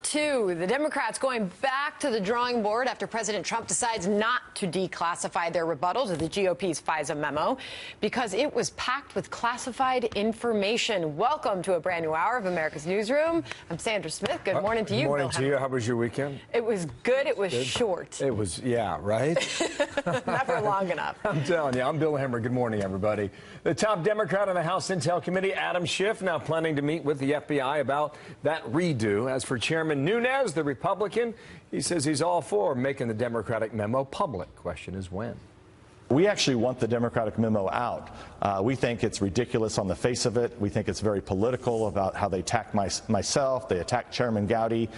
2. The Democrats going back to the drawing board after President Trump decides not to declassify their rebuttal to the GOP's FISA memo because it was packed with classified information. Welcome to a brand new hour of America's Newsroom. I'm Sandra Smith. Good morning to you, Good morning Bill to you. How was your weekend? It was good. It was short. It was, yeah, right? Never long enough. I'm telling you. I'm Bill Hemmer. Good morning, everybody. The top Democrat on the House Intel Committee, Adam Schiff, now planning to meet with the FBI about that redo. As for Chairman Nunes, the Republican, he says he's all for making the Democratic memo public. Question is when. We actually want the Democratic memo out. We think it's ridiculous on the face of it. We think it's very political about how they attacked myself. They attacked Chairman Gowdy.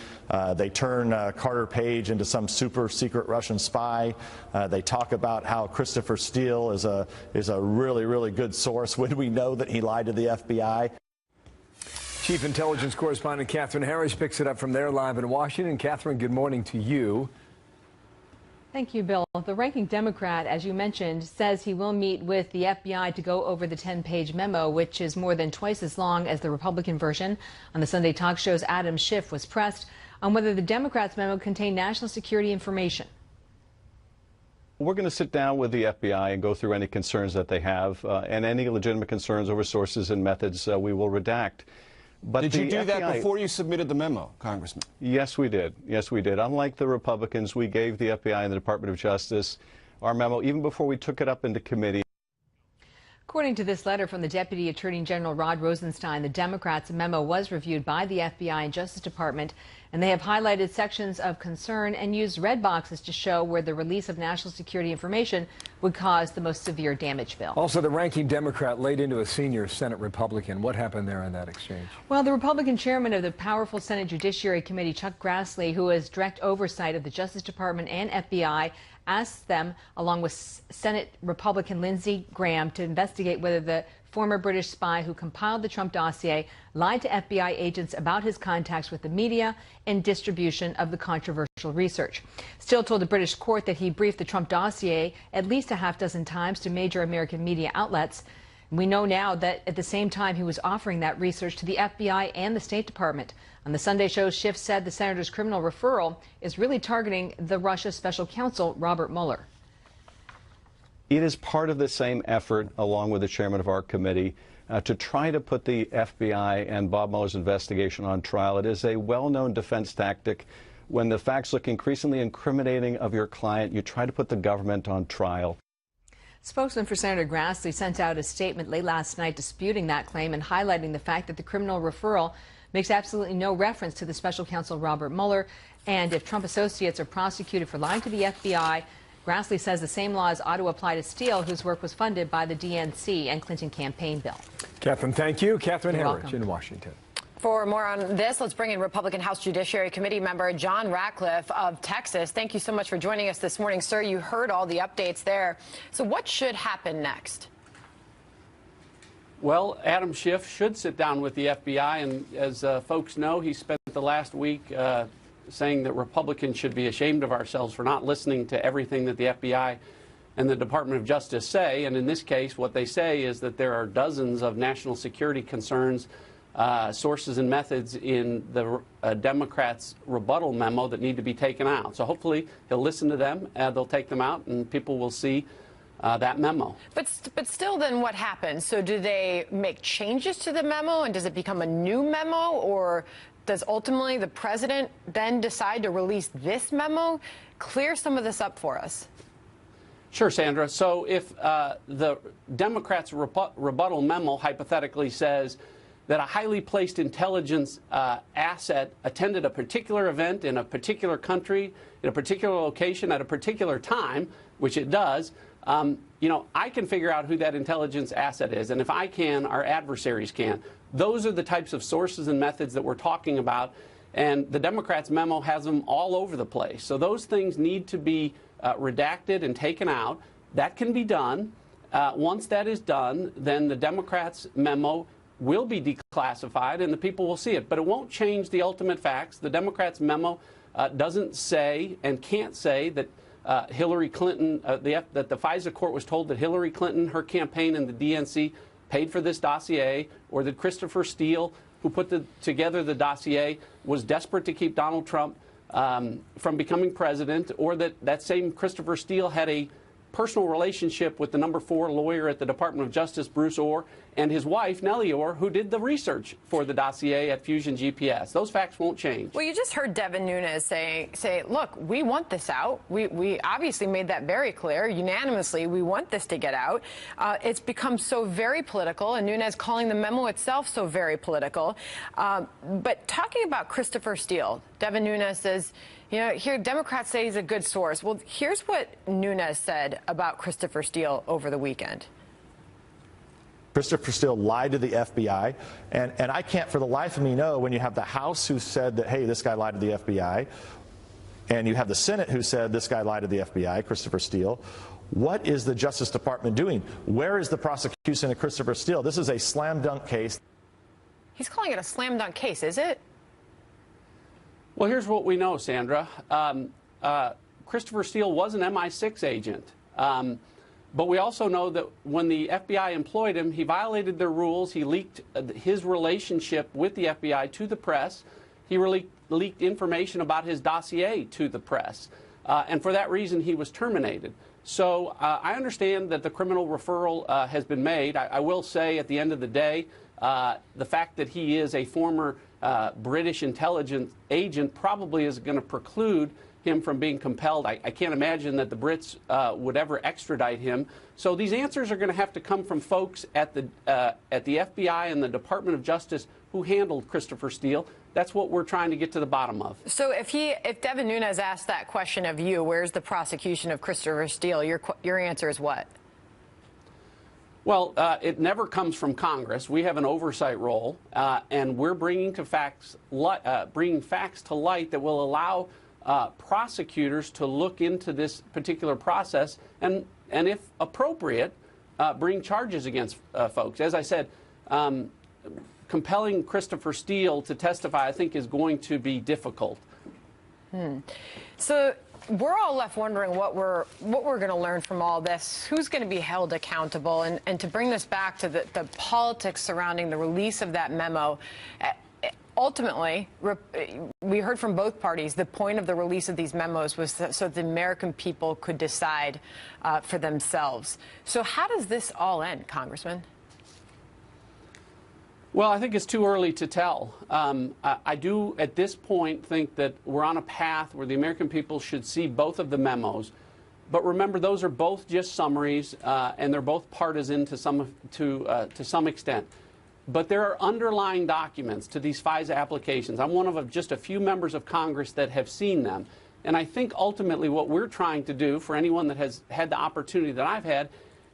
They turn Carter Page into some super secret Russian spy. They talk about how Christopher Steele is a really, really good source when we know that he lied to the FBI. Chief Intelligence Correspondent Catherine Harris picks it up from there live in Washington. Catherine, good morning to you. Thank you, Bill. The ranking Democrat, as you mentioned, says he will meet with the FBI to go over the 10-page memo, which is more than twice as long as the Republican version. On the Sunday talk shows, Adam Schiff was pressed on whether the Democrats' memo contained national security information. We're going to sit down with the FBI and go through any concerns that they have, and any legitimate concerns over sources and methods we will redact. But did you do that FBI, before you submitted the memo, Congressman? Yes, we did. Yes, we did. Unlike the Republicans, we gave the FBI and the Department of Justice our memo even before we took it up into committee. According to this letter from the Deputy Attorney General Rod Rosenstein, the Democrats' memo was reviewed by the FBI and Justice Department, and they have highlighted sections of concern and used red boxes to show where the release of national security information would cause the most severe damage, Bill. Also, the ranking Democrat laid into a senior Senate Republican. What happened there in that exchange? Well, the Republican chairman of the powerful Senate Judiciary Committee, Chuck Grassley, who has direct oversight of the Justice Department and FBI, asked them, along with Senate Republican Lindsey Graham, to investigate whether the former British spy who compiled the Trump dossier lied to FBI agents about his contacts with the media and distribution of the controversial research. Steele told the British court that he briefed the Trump dossier at least a half-dozen times to major American media outlets. We know now that at the same time he was offering that research to the FBI and the State Department. On the Sunday show, Schiff said the senator's criminal referral is really targeting the Russia special counsel, Robert Mueller. It is part of the same effort, along with the chairman of our committee, to try to put the FBI and Bob Mueller's investigation on trial. It is a well-known defense tactic. When the facts look increasingly incriminating of your client, you try to put the government on trial. Spokesman for Senator Grassley sent out a statement late last night disputing that claim and highlighting the fact that the criminal referral makes absolutely no reference to the special counsel Robert Mueller. And if Trump associates are prosecuted for lying to the FBI, Grassley says the same laws ought to apply to Steele, whose work was funded by the DNC and Clinton campaign bill. Catherine, thank you. Catherine Harris welcome. in Washington. For more on this, let's bring in Republican House Judiciary Committee member John Ratcliffe of Texas. Thank you so much for joining us this morning, sir. You heard all the updates there. So what should happen next? Well, Adam Schiff should sit down with the FBI, and as folks know, he spent the last week saying that Republicans should be ashamed of ourselves for not listening to everything that the FBI and the Department of Justice say. And in this case, what they say is that there are dozens of national security concerns, sources and methods in the Democrats' rebuttal memo that need to be taken out. So hopefully he'll listen to them, they'll take them out, and people will see that memo. But still, then what happens? So do they make changes to the memo, and does it become a new memo, or does ultimately the president then decide to release this memo? Clear some of this up for us. Sure, Sandra. So if the Democrats' rebuttal memo hypothetically says that a highly placed intelligence asset attended a particular event in a particular country, in a particular location, at a particular time, which it does, you know, I can figure out who that intelligence asset is. And if I can, our adversaries can. Those are the types of sources and methods that we're talking about. And the Democrats' memo has them all over the place. So those things need to be redacted and taken out. That can be done. Once that is done, then the Democrats' memo will be declassified and the people will see it. But it won't change the ultimate facts. The Democrats' memo doesn't say and can't say that Hillary Clinton, that the FISA court was told that Hillary Clinton, her campaign, and the DNC paid for this dossier, or that Christopher Steele who put together the dossier was desperate to keep Donald Trump from becoming president, or that same Christopher Steele had a personal relationship with the number 4 lawyer at the Department of Justice, Bruce Orr, and his wife, Nellie Orr, who did the research for the dossier at Fusion GPS. Those facts won't change. Well, you just heard Devin Nunes say, look, we want this out. We obviously made that very clear unanimously. We want this to get out. It's become so very political, and Nunes calling the memo itself so very political. But talking about Christopher Steele, Devin Nunes says, here Democrats say he's a good source. Well, here's what Nunes said about Christopher Steele over the weekend. Christopher Steele lied to the FBI, and I can't for the life of me know, when you have the House who said that, hey, this guy lied to the FBI, and you have the Senate who said this guy lied to the FBI, Christopher Steele, what is the Justice Department doing? Where is the prosecution of Christopher Steele? This is a slam dunk case. He's calling it a slam dunk case, is it? Well, here's what we know, Sandra. Christopher Steele was an MI6 agent. But we also know that when the FBI employed him, he violated their rules. He leaked his relationship with the FBI to the press. He leaked information about his dossier to the press. And for that reason, he was terminated. So I understand that the criminal referral has been made. I will say at the end of the day, the fact that he is a former British intelligence agent probably is going to preclude him from being compelled. I can't imagine that the Brits would ever extradite him. So these answers are going to have to come from folks at the FBI and the Department of Justice who handled Christopher Steele. That's what we're trying to get to the bottom of. So if Devin Nunes asked that question of you, where's the prosecution of Christopher Steele, your answer is what? Well, it never comes from Congress. We have an oversight role, and we're bringing facts to light that will allow prosecutors to look into this particular process and if appropriate, bring charges against folks. As I said, compelling Christopher Steele to testify, I think, is going to be difficult. So we're all left wondering what we're going to learn from all this. Who's going to be held accountable? And to bring this back to the politics surrounding the release of that memo. Ultimately, we heard from both parties, the point of the release of these memos was so the American people could decide for themselves. So how does this all end, Congressman? Well, I think it's too early to tell. I do, at this point, think that we're on a path where the American people should see both of the memos. But remember, those are both just summaries, and they're both partisan to some extent. But there are underlying documents to these FISA applications. I'm one of just a few members of Congress that have seen them. And I think ultimately what we're trying to do, for anyone that has had the opportunity that I've had,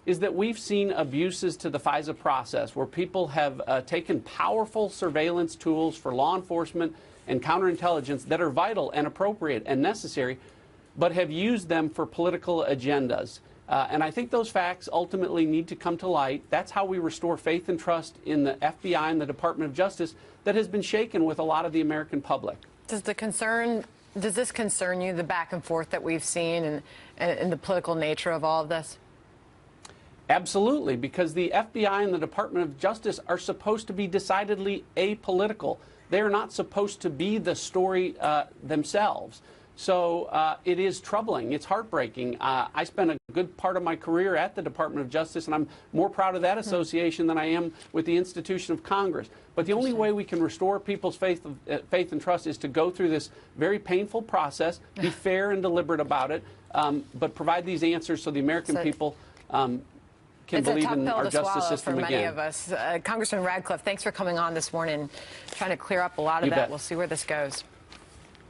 is that we've seen abuses to the FISA process where people have taken powerful surveillance tools for law enforcement and counterintelligence that are vital and appropriate and necessary, but have used them for political agendas. And I think those facts ultimately need to come to light. That's how we restore faith and trust in the FBI and the Department of Justice that has been shaken with a lot of the American public. Does this concern you, the back and forth that we've seen and the political nature of all of this? Absolutely, because the FBI and the Department of Justice are supposed to be decidedly apolitical. They are not supposed to be the story themselves. So it is troubling. It's heartbreaking. I spent a good part of my career at the Department of Justice, and I'm more proud of that association than I am with the institution of Congress. But the only way we can restore people's faith and trust is to go through this very painful process, be fair and deliberate about it, but provide these answers so the American people can believe in our justice system again. For many of us. Congressman Radcliffe, thanks for coming on this morning, trying to clear up a lot of that. We'll see where this goes.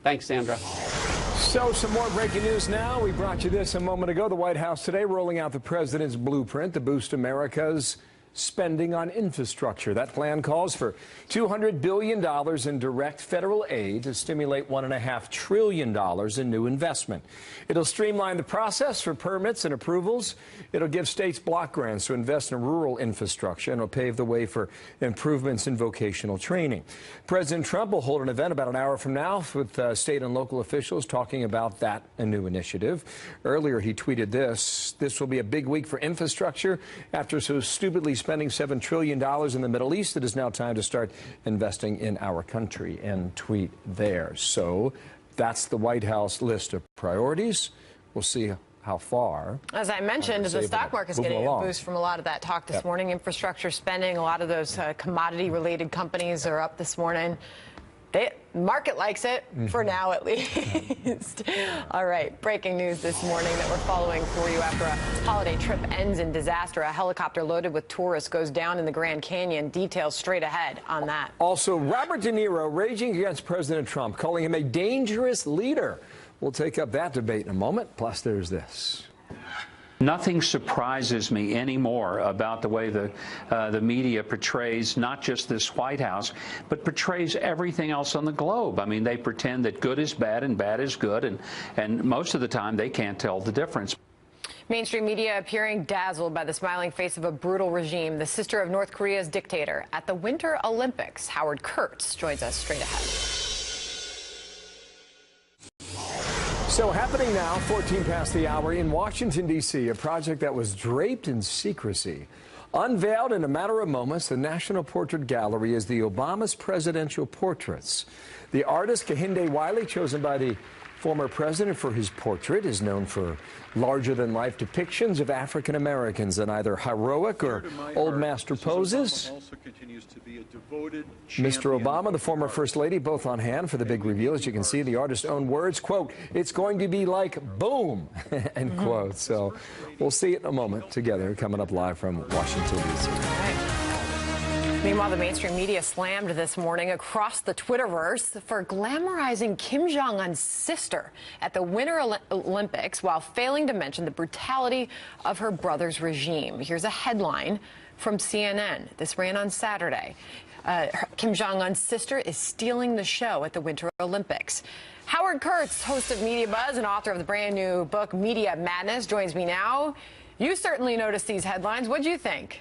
Thanks, Sandra. So some more breaking news now. We brought you this a moment ago. The White House today rolling out the president's blueprint to boost America's spending on infrastructure. That plan calls for $200 billion in direct federal aid to stimulate $1.5 trillion in new investment. It'll streamline the process for permits and approvals. It'll give states block grants to invest in rural infrastructure, and it'll pave the way for improvements in vocational training. President Trump will hold an event about an hour from now with state and local officials talking about that new initiative. Earlier, he tweeted this will be a big week for infrastructure after so stupidly spending spending $7 trillion in the Middle East. It is now time to start investing in our country, and tweet there. So that's the White House list of priorities. We'll see how far. As I mentioned, the stock market's getting a boost from a lot of that talk this morning. Infrastructure spending, a lot of those commodity-related companies are up this morning. The market likes it, for now at least. All right, breaking news this morning that we're following for you after a holiday trip ends in disaster. A helicopter loaded with tourists goes down in the Grand Canyon. Details straight ahead on that. Also, Robert De Niro raging against President Trump, calling him a dangerous leader. We'll take up that debate in a moment. Plus, there's this. Nothing surprises me anymore about the way the media portrays not just this White House, but portrays everything else on the globe. I mean, they pretend that good is bad and bad is good, and most of the time they can't tell the difference. Mainstream media appearing dazzled by the smiling face of a brutal regime, the sister of North Korea's dictator. At the Winter Olympics, Howard Kurtz joins us straight ahead. So happening now, 14 past the hour in Washington, D.C., a project that was draped in secrecy. Unveiled in a matter of moments, the National Portrait Gallery is the Obama's presidential portraits. The artist Kehinde Wiley, chosen by the former president for his portrait, is known for larger-than-life depictions of African Americans in either heroic or old master poses. Mr. Obama, the former First Lady, both on hand for the big reveal. As you can see, the artist's own words, quote, "It's going to be like boom," end quote. So we'll see it in a moment together, coming up live from Washington, D.C. Meanwhile, the mainstream media slammed this morning across the Twitterverse for glamorizing Kim Jong-un's sister at the Winter Olympics while failing to mention the brutality of her brother's regime. Here's a headline from CNN. This ran on Saturday. Kim Jong-un's sister is stealing the show at the Winter Olympics. Howard Kurtz, host of Media Buzz and author of the brand new book Media Madness, joins me now. You certainly noticed these headlines. What'd you think?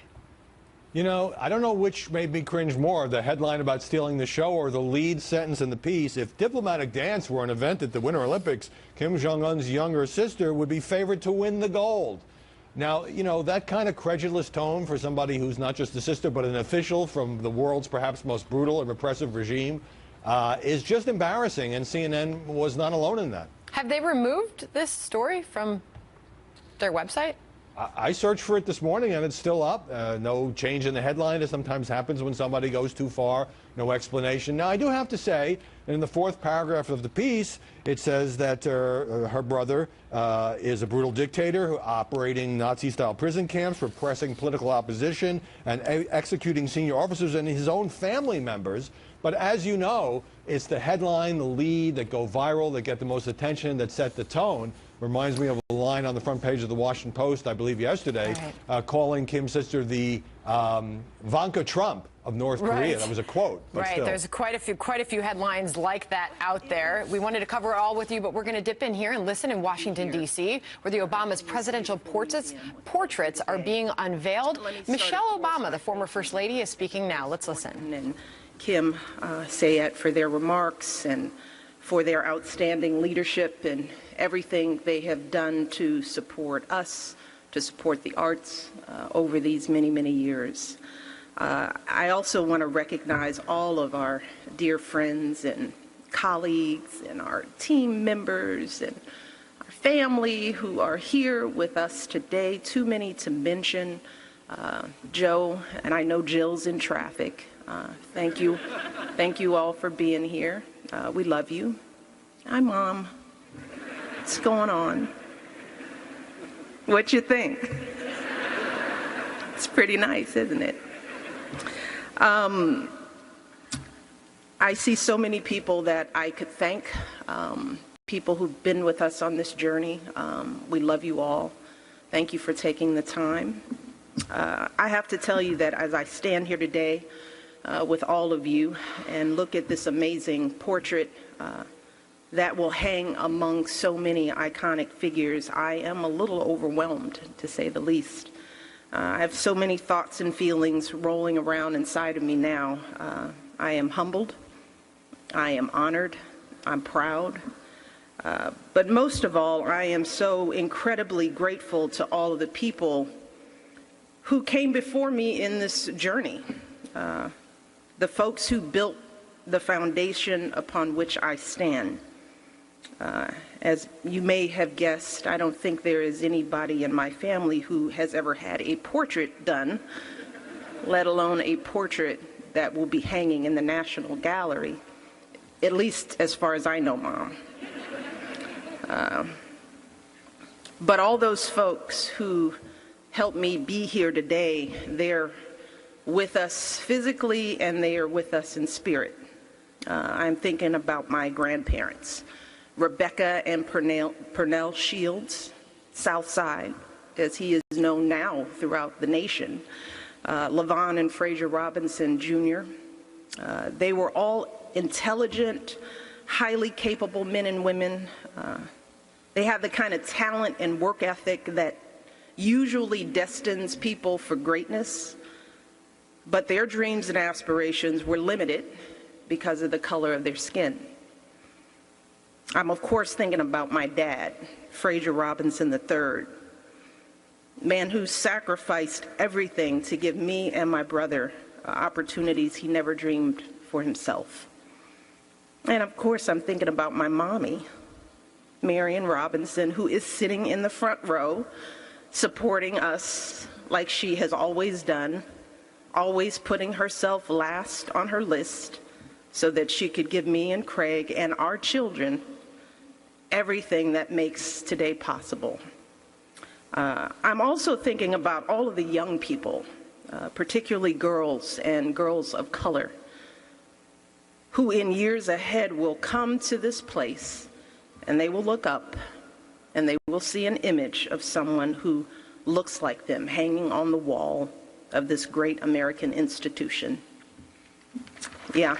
You know, I don't know which made me cringe more, the headline about stealing the show or the lead sentence in the piece. If diplomatic dance were an event at the Winter Olympics, Kim Jong-un's younger sister would be favored to win the gold. Now, you know, that kind of credulous tone for somebody who's not just a sister but an official from the world's perhaps most brutal and repressive regime is just embarrassing, and CNN was not alone in that. Have they removed this story from their website? I searched for it this morning, and it's still up. No change in the headline, as sometimes happens when somebody goes too far. No explanation. Now, I do have to say, in the fourth paragraph of the piece, it says that her brother is a brutal dictator operating Nazi-style prison camps, repressing political opposition, and executing senior officers and his own family members. But as you know, it's the headline, the lead that go viral, that get the most attention, that set the tone. Reminds me of a line on the front page of the Washington Post, I believe yesterday, calling Kim's sister the Ivanka Trump of North Korea. That was a quote. Right. Still. There's quite a few headlines like that out there. We wanted to cover it all with you, but we're going to dip in here and listen in Washington, D.C., where the Obama's presidential portraits are being unveiled. Michelle Obama, the former First Lady, is speaking now. Let's listen. And Kim Sayed for their remarks and for their outstanding leadership and everything they have done to support us, to support the arts over these many, many years. I also want to recognize all of our dear friends and colleagues and our team members and our family who are here with us today. Too many to mention. Joe, and I know Jill's in traffic. Thank you. Thank you all for being here. We love you. Hi, Mom. What's going on? What you think? It's pretty nice, isn't it? I see so many people that I could thank, people who've been with us on this journey. We love you all. Thank you for taking the time. I have to tell you that as I stand here today with all of you and look at this amazing portrait that will hang among so many iconic figures, I am a little overwhelmed, to say the least. I have so many thoughts and feelings rolling around inside of me now. I am humbled. I am honored. I'm proud. But most of all, I am so incredibly grateful to all of the people who came before me in this journey, the folks who built the foundation upon which I stand. As you may have guessed, I don't think there is anybody in my family who has ever had a portrait done, let alone a portrait that will be hanging in the National Gallery, at least as far as I know, Mom. But all those folks who helped me be here today, they're with us physically and they are with us in spirit. I'm thinking about my grandparents, Rebecca and Purnell Shields, Southside, as he is known now throughout the nation, Levon and Frazier Robinson Jr. They were all intelligent, highly capable men and women. They have the kind of talent and work ethic that usually destines people for greatness, but their dreams and aspirations were limited because of the color of their skin. I'm of course thinking about my dad, Frazier Robinson III, man who sacrificed everything to give me and my brother opportunities he never dreamed for himself. And of course I'm thinking about my mommy, Marion Robinson, who is sitting in the front row, supporting us like she has always done, always putting herself last on her list so that she could give me and Craig and our children everything that makes today possible. I'm also thinking about all of the young people, particularly girls and girls of color, who in years ahead will come to this place and they will look up and they will see an image of someone who looks like them hanging on the wall of this great American institution. Yeah.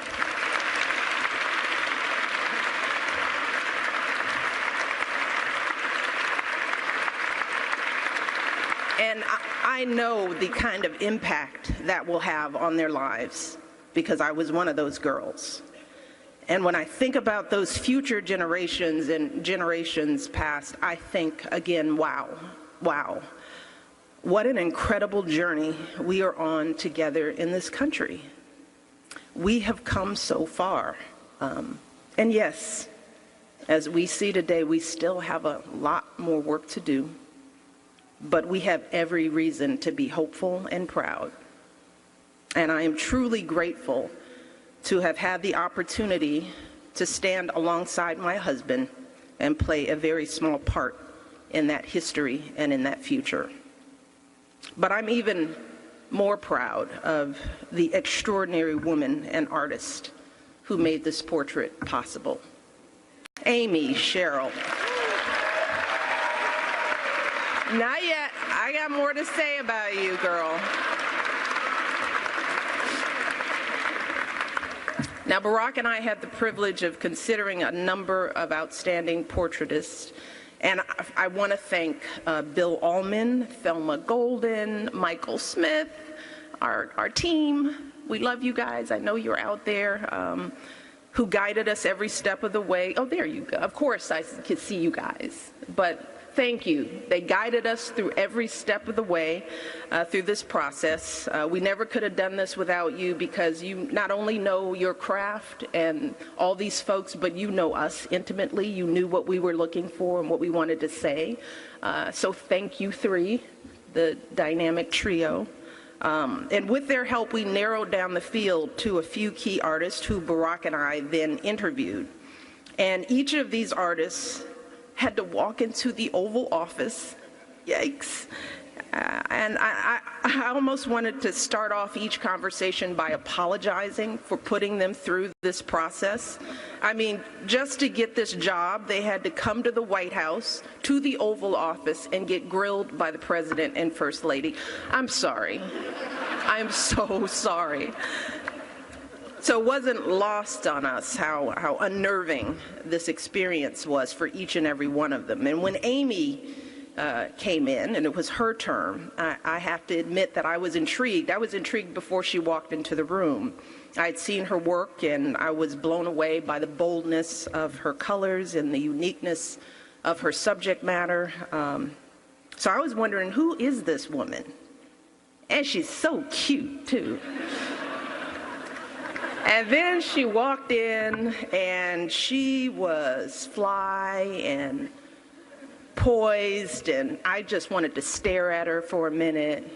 And I know the kind of impact that will have on their lives because I was one of those girls. And when I think about those future generations and generations past, I think again, wow, what an incredible journey we are on together in this country. We have come so far. And yes, as we see today, we still have a lot more work to do, but we have every reason to be hopeful and proud. And I am truly grateful to have had the opportunity to stand alongside my husband and play a very small part in that history and in that future. But I'm even more proud of the extraordinary woman and artist who made this portrait possible. Amy Sherrill. Not yet. I got more to say about you, girl. Now, Barack and I had the privilege of considering a number of outstanding portraitists, and I want to thank Bill Allman, Thelma Golden, Michael Smith, our team. We love you guys. I know you're out there, who guided us every step of the way. Oh, there you go. Of course, I could see you guys, but thank you. They guided us through every step of the way through this process. We never could have done this without you because you not only know your craft and all these folks, but you know us intimately. You knew what we were looking for and what we wanted to say. So thank you three, the dynamic trio. And with their help, we narrowed down the field to a few key artists who Barack and I then interviewed. And each of these artists had to walk into the Oval Office, yikes. And I almost wanted to start off each conversation by apologizing for putting them through this process. I mean, just to get this job, they had to come to the White House, to the Oval Office, and get grilled by the President and First Lady. I'm sorry. I'm so sorry. So it wasn't lost on us how unnerving this experience was for each and every one of them. And when Amy came in, and it was her term, I have to admit that I was intrigued. I was intrigued before she walked into the room. I'd seen her work, and I was blown away by the boldness of her colors and the uniqueness of her subject matter. So I was wondering, who is this woman? And she's so cute, too. And then she walked in, and she was fly and poised, and I just wanted to stare at her for a minute.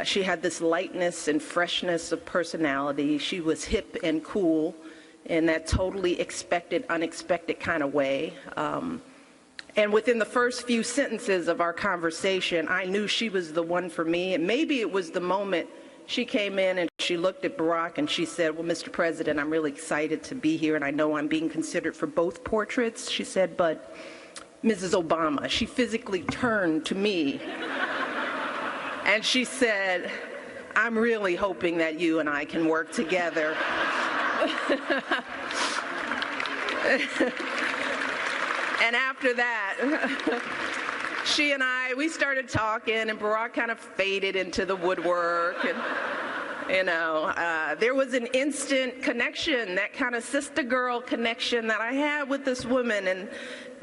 She had this lightness and freshness of personality. She was hip and cool in that totally expected, unexpected kind of way. And within the first few sentences of our conversation, I knew she was the one for me. And maybe it was the moment she came in and she looked at Barack and she said, well, Mr. President, I'm really excited to be here, and I know I'm being considered for both portraits. She said, but Mrs. Obama, she physically turned to me and she said, I'm really hoping that you and I can work together. And after that, she and we started talking, and Barack kind of faded into the woodwork. And, you know, there was an instant connection, that kind of sister-girl connection that I had with this woman. And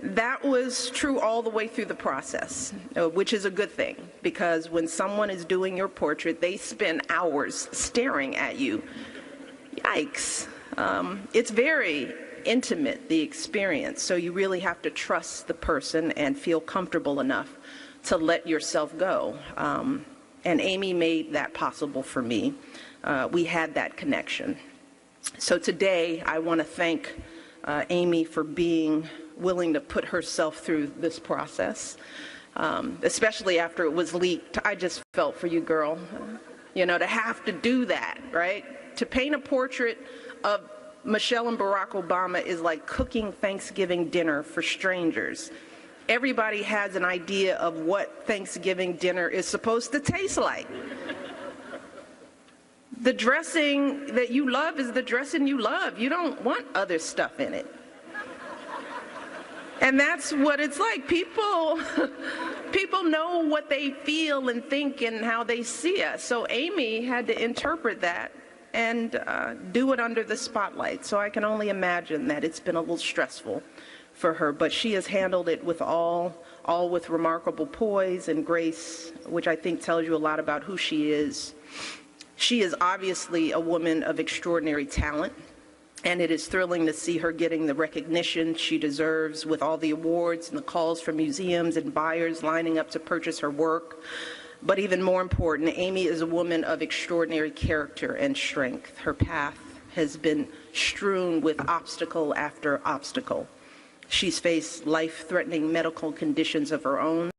that was true all the way through the process, which is a good thing, because when someone is doing your portrait, they spend hours staring at you. Yikes. It's very intimate, the experience, so you really have to trust the person and feel comfortable enough to let yourself go. And Amy made that possible for me. We had that connection. So today, I want to thank Amy for being willing to put herself through this process, especially after it was leaked. I just felt for you, girl. You know, to have to do that, right? To paint a portrait of Michelle and Barack Obama is like cooking Thanksgiving dinner for strangers. Everybody has an idea of what Thanksgiving dinner is supposed to taste like. The dressing that you love is the dressing you love. You don't want other stuff in it. And that's what it's like. People know what they feel and think and how they see us. So Amy had to interpret that and do it under the spotlight. So I can only imagine that it's been a little stressful for her, but she has handled it with all with remarkable poise and grace, which I think tells you a lot about who she is. She is obviously a woman of extraordinary talent, and it is thrilling to see her getting the recognition she deserves with all the awards and the calls from museums and buyers lining up to purchase her work. But even more important, Amy is a woman of extraordinary character and strength. Her path has been strewn with obstacle after obstacle. She's faced life-threatening medical conditions of her own.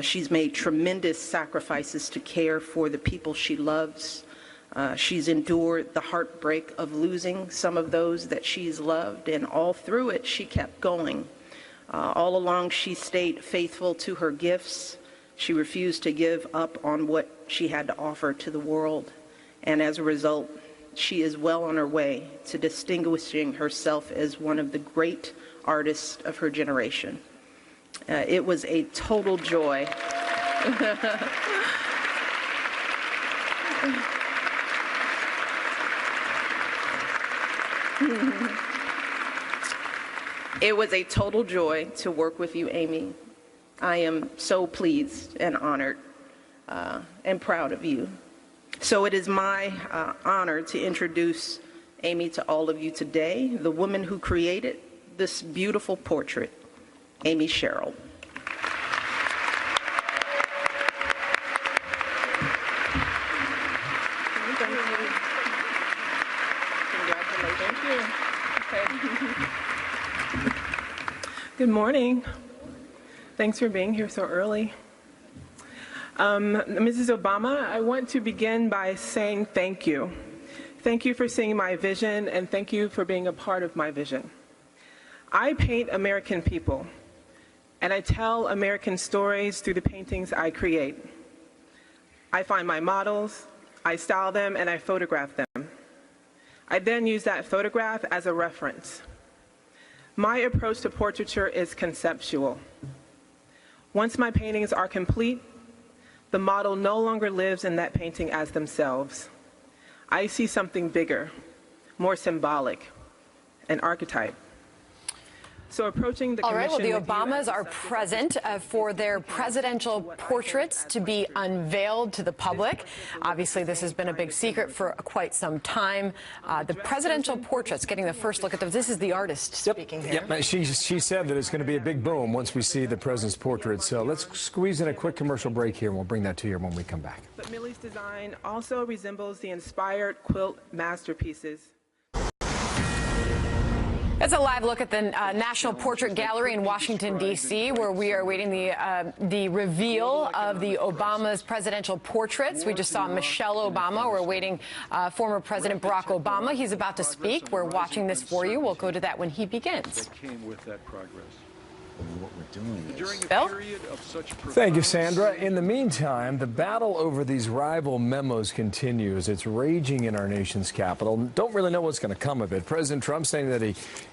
She's made tremendous sacrifices to care for the people she loves. She's endured the heartbreak of losing some of those that she's loved, and all through it, she kept going. All along, she stayed faithful to her gifts. She refused to give up on what she had to offer to the world, and as a result, she is well on her way to distinguishing herself as one of the great artists of her generation. It was a total joy. It was a total joy to work with you, Amy. I am so pleased and honored and proud of you. So it is my honor to introduce Amy to all of you today, the woman who created this beautiful portrait, Amy Sherrill. Good morning. Thanks for being here so early. Mrs. Obama, I want to begin by saying thank you. Thank you for seeing my vision, and thank you for being a part of my vision. I paint American people, and I tell American stories through the paintings I create. I find my models, I style them, and I photograph them. I then use that photograph as a reference. My approach to portraiture is conceptual. Once my paintings are complete, the model no longer lives in that painting as themselves. I see something bigger, more symbolic, an archetype. So approaching the All right, well, the commission with you Obamas as a are subject present for their presidential portraits to be unveiled to the public. Obviously, this has been a big secret for quite some time. The presidential portraits, getting the first look at those. This is the artist speaking here. Yep, she said that it's going to be a big boom once we see the president's portrait. So let's squeeze in a quick commercial break here, and we'll bring that to you when we come back. But Millie's design also resembles the inspired quilt masterpieces. It's a live look at the National Portrait Gallery in Washington, D.C., where we are awaiting the reveal of the Obama's presidential portraits. We just saw Michelle Obama. We're awaiting former President Barack Obama. He's about to speak. We're watching this for you. We'll go to that when he begins. That came with that progress. What we're doing is... During a Bill? period of such Thank you, Sandra. In the meantime, the battle over these rival memos continues. It's raging in our nation's capital. Don't really know what's going to come of it. President Trump saying that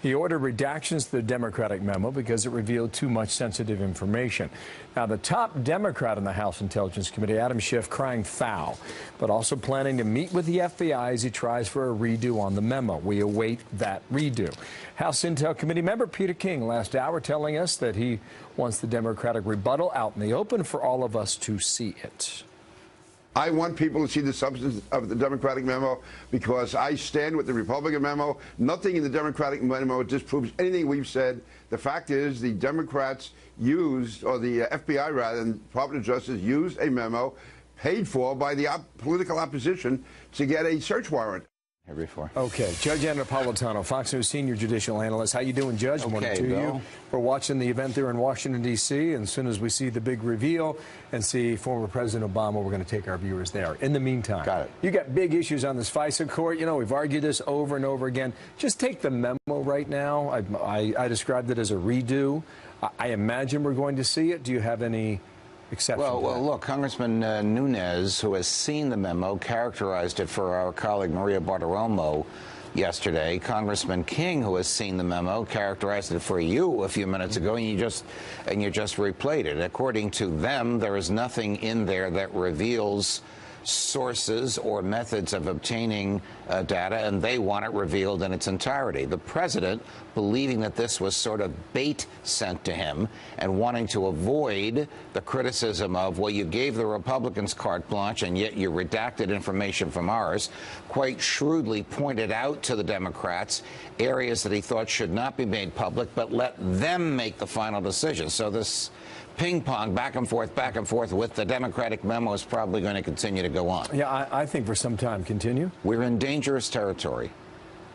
he ordered redactions to the Democratic memo because it revealed too much sensitive information. Now, the top Democrat in the House Intelligence Committee, Adam Schiff, crying foul, but also planning to meet with the FBI as he tries for a redo on the memo. We await that redo. House Intel Committee member Peter King last hour telling us that he wants the Democratic rebuttal out in the open for all of us to see it. I want people to see the substance of the Democratic memo because I stand with the Republican memo. Nothing in the Democratic memo disproves anything we've said. The fact is the Democrats used, or the FBI rather than Department of Justice used a memo paid for by the political opposition to get a search warrant. Before. Okay, Judge Anna Napolitano, Fox News senior judicial analyst. How you doing, Judge? Okay, to Bill. you. We're watching the event there in Washington, D.C., and as soon as we see the big reveal and see former President Obama, we're going to take our viewers there. In the meantime, got it. You got big issues on this FISA court. You know, we've argued this over and over again. Just take the memo right now. I described it as a redo. I imagine we're going to see it. Do you have any exception? Well, look, Congressman Nunes, who has seen the memo, characterized it for our colleague Maria Bartiromo yesterday. Congressman King, who has seen the memo, characterized it for you a few minutes ago, and you just replayed it. According to them, there is nothing in there that reveals sources or methods of obtaining data, and they want it revealed in its entirety. The president, believing that this was sort of bait sent to him and wanting to avoid the criticism of, well, you gave the Republicans carte blanche and yet you redacted information from ours, quite shrewdly pointed out to the Democrats areas that he thought should not be made public, but let them make the final decision. So this ping pong back and forth with the Democratic memo is probably going to continue to go on. Yeah, I think for some time. Continue. We're in dangerous territory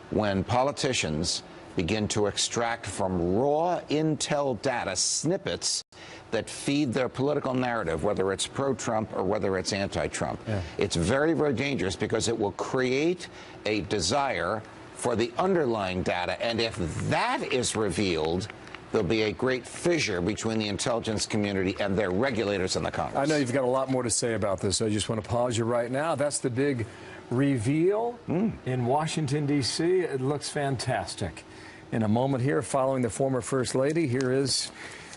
when politicians begin to extract from raw intel data snippets that feed their political narrative, whether it's pro-Trump or whether it's anti-Trump. Yeah. It's very, very dangerous because it will create a desire for the underlying data. And if that is revealed, there'll be a great fissure between the intelligence community and their regulators in the Congress. I know you've got a lot more to say about this, so I just want to pause you right now. That's the big reveal in Washington, D.C. It looks fantastic. In a moment here, following the former First Lady, here is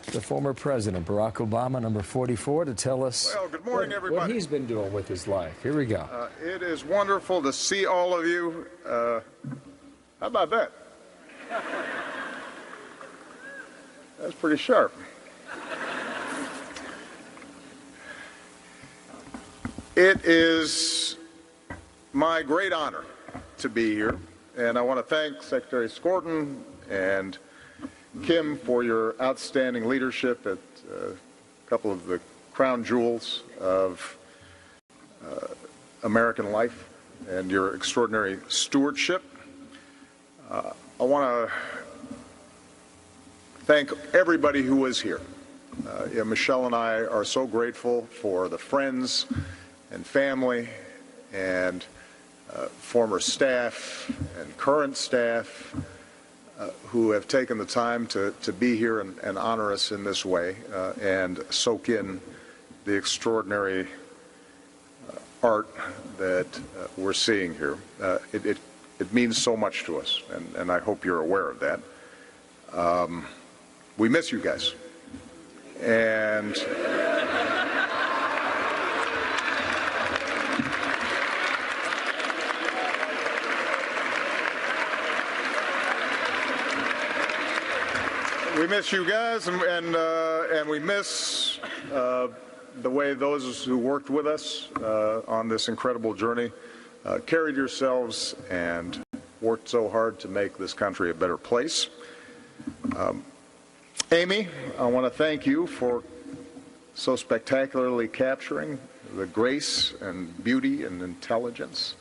the former President, Barack Obama, number 44, to tell us good morning, everybody. What he's been doing with his life. Here we go. It is wonderful to see all of you. How about that? That's pretty sharp. It is my great honor to be here, and I want to thank Secretary Skorton and Kim for your outstanding leadership at a couple of the crown jewels of American life and your extraordinary stewardship. I want to thank everybody who was here. Michelle and I are so grateful for the friends and family and former staff and current staff who have taken the time to be here and honor us in this way and soak in the extraordinary art that we're seeing here. It means so much to us, and I hope you're aware of that. We miss you guys. And we miss you guys, and we miss the way those who worked with us on this incredible journey carried yourselves and worked so hard to make this country a better place. Amy, I want to thank you for so spectacularly capturing the grace and beauty and intelligence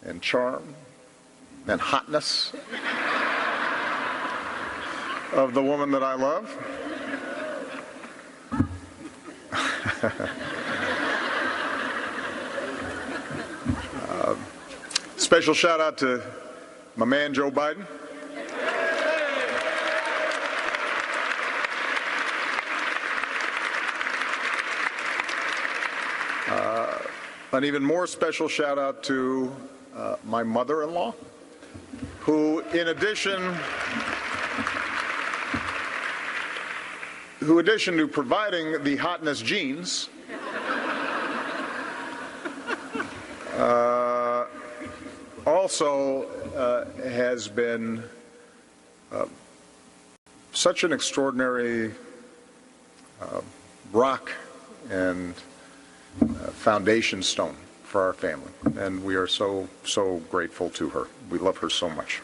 and charm and hotness of the woman that I love. Special shout out to my man Joe Biden. An even more special shout out to my mother-in-law, who in addition to providing the hotness genes, also has been such an extraordinary rock and foundation stone for our family, and we are so grateful to her. We love her so much.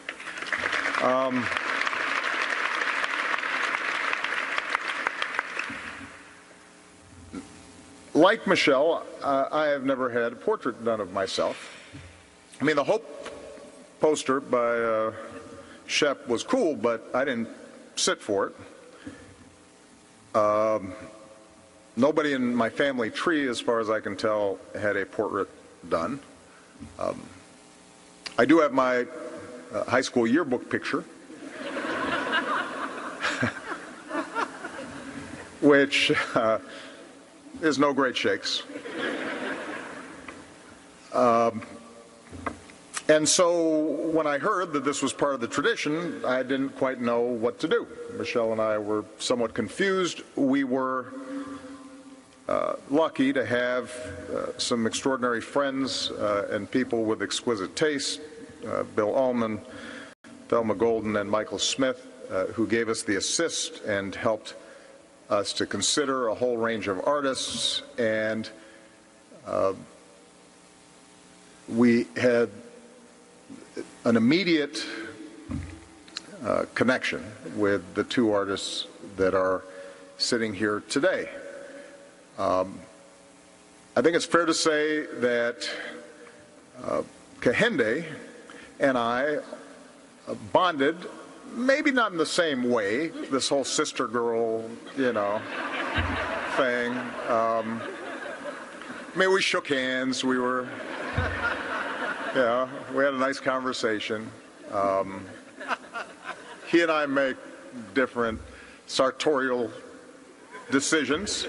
Like Michelle, I have never had a portrait done of myself. I mean, the Hope poster by Shep was cool, but I didn't sit for it. Nobody in my family tree, as far as I can tell, had a portrait done. I do have my high school yearbook picture, which is no great shakes. And so when I heard that this was part of the tradition, I didn't quite know what to do. Michelle and I were somewhat confused. We were lucky to have some extraordinary friends and people with exquisite taste, Bill Ullman, Thelma Golden, and Michael Smith, who gave us the assist and helped us to consider a whole range of artists. And we had an immediate connection with the two artists that are sitting here today. I think it's fair to say that Kehinde and I bonded, maybe not in the same way, this whole sister girl, you know, thing. I mean, we shook hands, we were, yeah, we had a nice conversation. He and I make different sartorial decisions.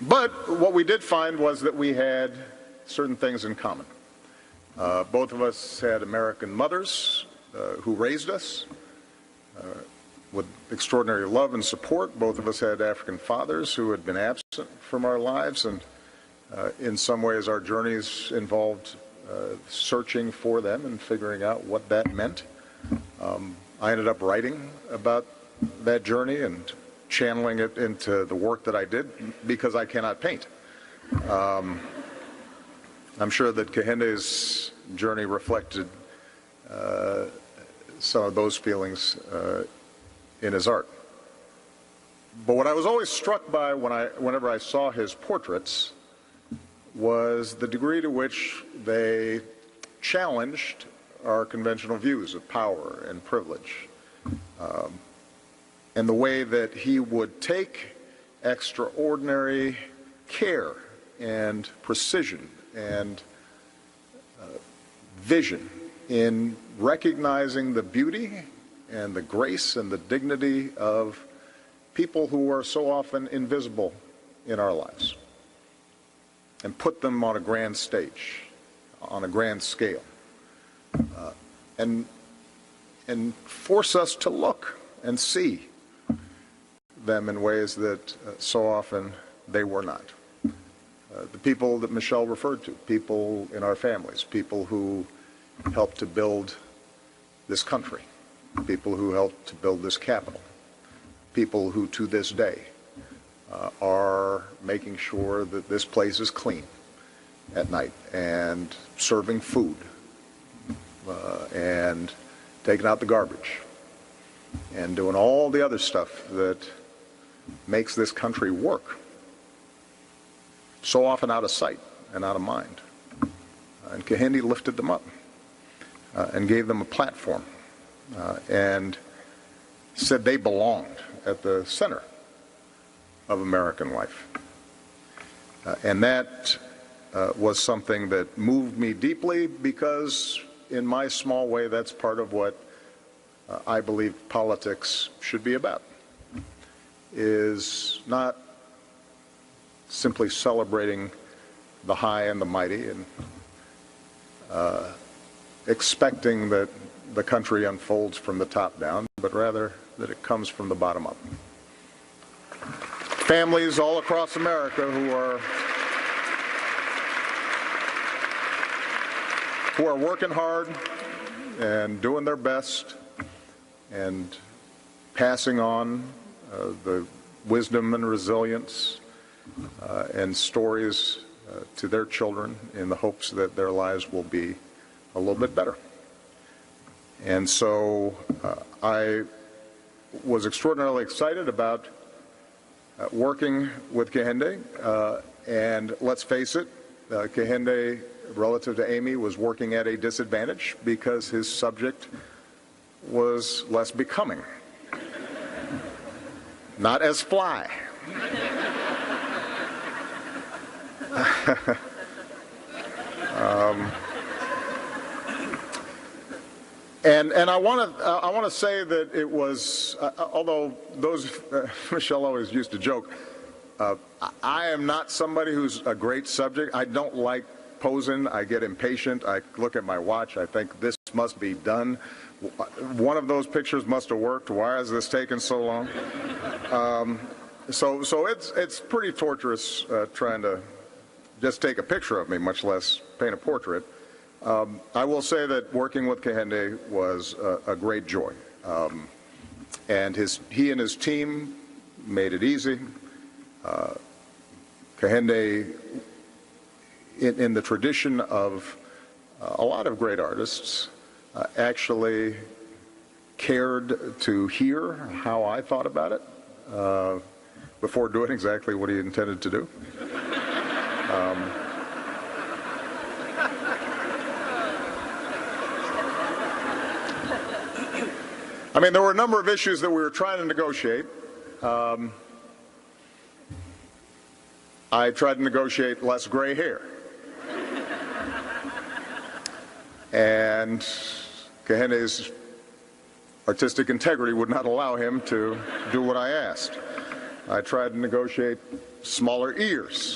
But what we did find was that we had certain things in common. Both of us had American mothers who raised us with extraordinary love and support. Both of us had African fathers who had been absent from our lives, and in some ways our journeys involved searching for them and figuring out what that meant. I ended up writing about that journey and channeling it into the work that I did because I cannot paint. I'm sure that Kehinde's journey reflected some of those feelings in his art. But what I was always struck by whenever I saw his portraits was the degree to which they challenged our conventional views of power and privilege, and the way that he would take extraordinary care and precision and vision in recognizing the beauty and the grace and the dignity of people who are so often invisible in our lives, and put them on a grand stage, on a grand scale, and force us to look and see them in ways that so often they were not. The people that Michelle referred to, people in our families, people who helped to build this country, people who helped to build this capital, people who to this day are making sure that this place is clean at night and serving food and taking out the garbage and doing all the other stuff that makes this country work. So often out of sight and out of mind. And Kehinde lifted them up and gave them a platform and said they belonged at the center of American life. And that was something that moved me deeply because in my small way that's part of what I believe politics should be about, is not simply celebrating the high and the mighty and expecting that the country unfolds from the top down, but rather that it comes from the bottom up. Families all across America who are working hard and doing their best and passing on the wisdom and resilience and stories to their children in the hopes that their lives will be a little bit better. And so I was extraordinarily excited about working with Kehinde, and let's face it, Kehinde, relative to Amy, was working at a disadvantage because his subject was less becoming, not as fly. And I want to say that it was, although those Michelle always used to joke, I am not somebody who's a great subject. I don't like posing. I get impatient. I look at my watch. I think this must be done. One of those pictures must have worked. Why is this taking so long? So it's pretty torturous trying to just take a picture of me, much less paint a portrait. I will say that working with Kehinde was a great joy. And he and his team made it easy. Kehinde, in the tradition of a lot of great artists, actually cared to hear how I thought about it before doing exactly what he intended to do. I mean, there were a number of issues that we were trying to negotiate. I tried to negotiate less gray hair. And Kehinde's artistic integrity would not allow him to do what I asked. I tried to negotiate smaller ears.